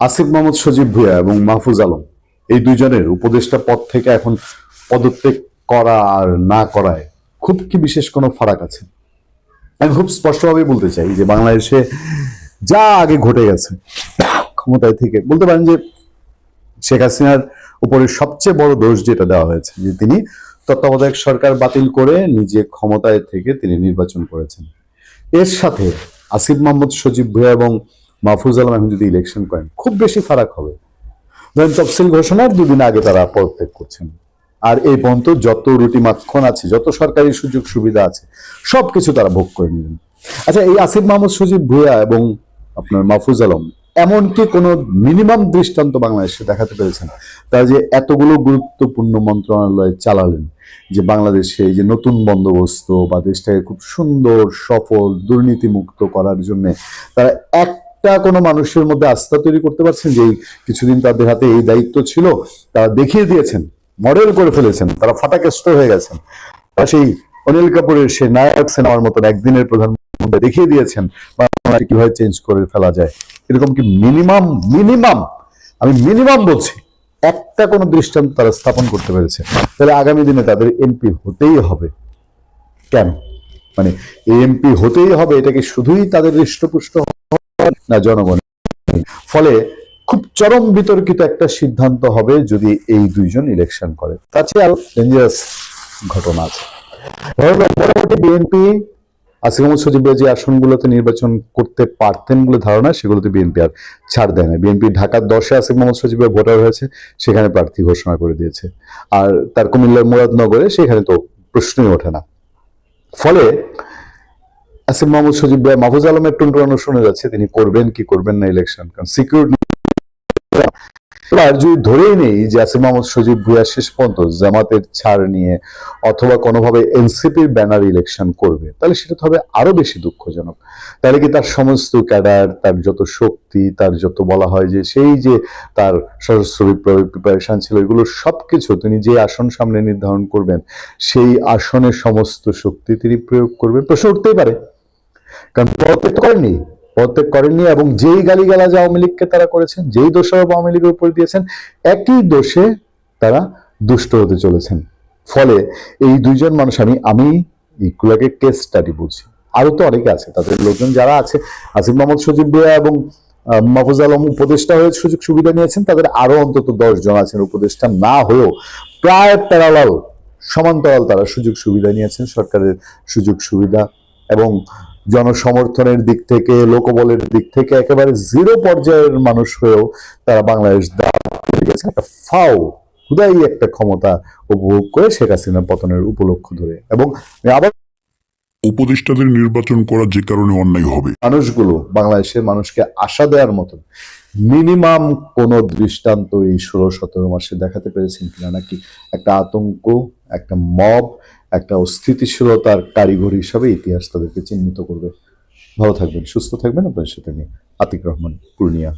আসিফ মাহমুদ সজীব ভুঁইয়া এবং মাহফুজ আলম এই দুইজনের উপদেষ্টা পদ থেকে এখন পদত্যাগ করা আর না করায় খুব কি বিশেষ কোনো ফারাক আছে? আমি খুব স্পষ্টভাবে বলতে চাই যে বাংলাদেশে যা আগে ঘটে গেছে ক্ষমতায় থেকে বলতে পারেন যে শেখ হাসিনার উপরে সবচেয়ে বড় দোষ যেটা দেওয়া হয়েছে যে তিনি তত্ত্বাবধায়ক সরকার বাতিল করে নিজে ক্ষমতায় থেকে তিনি নির্বাচন করেছেন। এর সাথে আসিফ মাহমুদ সজীব ভুঁইয়া এবং মাহফুজ আলম এখন যদি ইলেকশন করেন খুব বেশি ফারাক হবে। ধরেন তফসিল ঘোষণার দুদিন আগে তারা পদত্যাগ করছেন, আর এই পর্যন্ত যত রুটি মাখন আছে, যত সরকারি সুযোগ সুবিধা আছে, সবকিছু তারা ভোগ করে নিলেন। আচ্ছা, এই আসিফ মাহমুদ সজীব ভুঁইয়া এবং আপনার মাহফুজ আলম এমনকি কোনো মিনিমাম দৃষ্টান্ত বাংলাদেশে দেখাতে পেরেছেন তারা যে এতগুলো গুরুত্বপূর্ণ মন্ত্রণালয় চালালেন, যে বাংলাদেশে এই যে নতুন বন্দোবস্ত বা দেশটাকে খুব সুন্দর সফল দুর্নীতিমুক্ত করার জন্য তারা একটা কোনো মানুষের মধ্যে আস্থা তৈরি করতে পারছেন যে কিছুদিন তাদের হাতে এই দায়িত্ব ছিল, তারা দেখিয়ে দিয়েছেন, মডেল করে ফেলেছেন, তারা ফাটাকেষ্ট হয়ে গেছেন। সেই অনিল কাপুরের সে নায়ক সিনেমার মতন একদিনের প্রধানমন্ত্রী দেখিয়ে দিয়েছেন বাংলাদেশ কিভাবে চেঞ্জ করে ফেলা যায়। এরকম কি মিনিমাম মিনিমাম আমি মিনিমাম বলছি একটা কোনো দৃষ্টান্ত তারা স্থাপন করতে পেরেছে? তাহলে আগামী দিনে তাদের এমপি হতেই হবে কেন? মানে এমপি হতেই হবে, এটা কি শুধুই তাদের হৃষ্টপুষ্ট না জনগণ? ফলে খুব চরম বিতর্কিত একটা সিদ্ধান্ত হবে যদি এই দুইজন ইলেকশন করে। তার চেয়ে আরো ডেঞ্জারাস ঘটনা আছে। পরবর্তী বিএনপি আসিফ মাহমুদ সজীব যে আসনগুলোতে নির্বাচন করতে পারতেন বলে ধারণা, সেগুলোতে বিএনপি আর ছাড় দেয় না। বিএনপি ঢাকার 10-এ আসিফ মাহমুদ সজীবের ভোটার হয়েছে, সেখানে প্রার্থী ঘোষণা করে দিয়েছে। আর তার কুমিল্লার মুরাদনগরে সেখানে তো প্রশ্নই ওঠে না। ফলে আসিফ মাহমুদ সজীব মাহফুজ আলমের টুনটুনানো শুনে যাচ্ছে তিনি করবেন কি করবেন না ইলেকশন, কারণ সিকিউরিটি। আর যদি ধরেই নেই যে আসিফ মাহমুদ সজীব ভুঁইয়া শেষ পর্যন্ত জামাতের ছাড় নিয়ে অথবা কোনোভাবে এনসিপির ব্যানার ইলেকশন করবে, তাহলে সেটা তো হবে আরো বেশি দুঃখজনক। তাহলে কি তার সমস্ত ক্যাডার, তার যত শক্তি, তার যত বলা হয় যে সেই যে তার সশস্ত্র বিপ্লবী প্রিপারেশন ছিল, এগুলো সবকিছু তিনি যে আসন সামনে নির্ধারণ করবেন সেই আসনের সমস্ত শক্তি তিনি প্রয়োগ করবেন? প্রশ্ন উঠতেই পারে, কারণ পদত্যাগ করেননি এবং যেই গালিগালাজ আওয়ামী লীগকে তারা করেছেন, যেই দোষারোপ আওয়ামী লীগের উপর দিয়েছেন, একই দোষে তারা দুষ্ট হতে চলেছেন। ফলে এই দুইজন মানুষ আমি এগুলোকে কেস স্টাডি বুঝি, আরো তো অনেকে আছে তাদের লোকজন যারা আছে। আসিফ মাহমুদ সজীব ভুঁইয়া এবং মাহফুজ আলম উপদেষ্টা হয়ে সুযোগ সুবিধা নিয়েছেন, তাদের আরো অন্তত 10 জন আছেন উপদেষ্টা না হয়েও প্রায় প্যারালাল সমান্তরাল তারা সুযোগ সুবিধা নিয়েছেন, সরকারের সুযোগ সুবিধা এবং জনসমর্থনের দিক থেকে, লোকবলের দিক থেকে একেবারে জিরো পর্যায়ের মানুষ হয়েও তারা বাংলাদেশ একটা ফাও হুদাই একটা ক্ষমতা উপভোগ করে শেখ হাসিনার পতনের উপলক্ষ ধরে। এবং আবার উপদেষ্টাদের নির্বাচন করা যে কারণে অন্যায় হবে, মানুষগুলো বাংলাদেশের মানুষকে আশা দেওয়ার মতন মিনিমাম কোন দৃষ্টান্ত এই 16-17 মাসে দেখাতে পেরেছেন কিনা, নাকি একটা আতঙ্ক, একটা মব, একটা অস্থিতিশীলতার কারিগর হিসাবে ইতিহাস তাদেরকে চিহ্নিত করবে? ভালো থাকবেন, সুস্থ থাকবেন। আপনার সাথে নিয়ে আতিক রহমান, পূর্ণিয়া।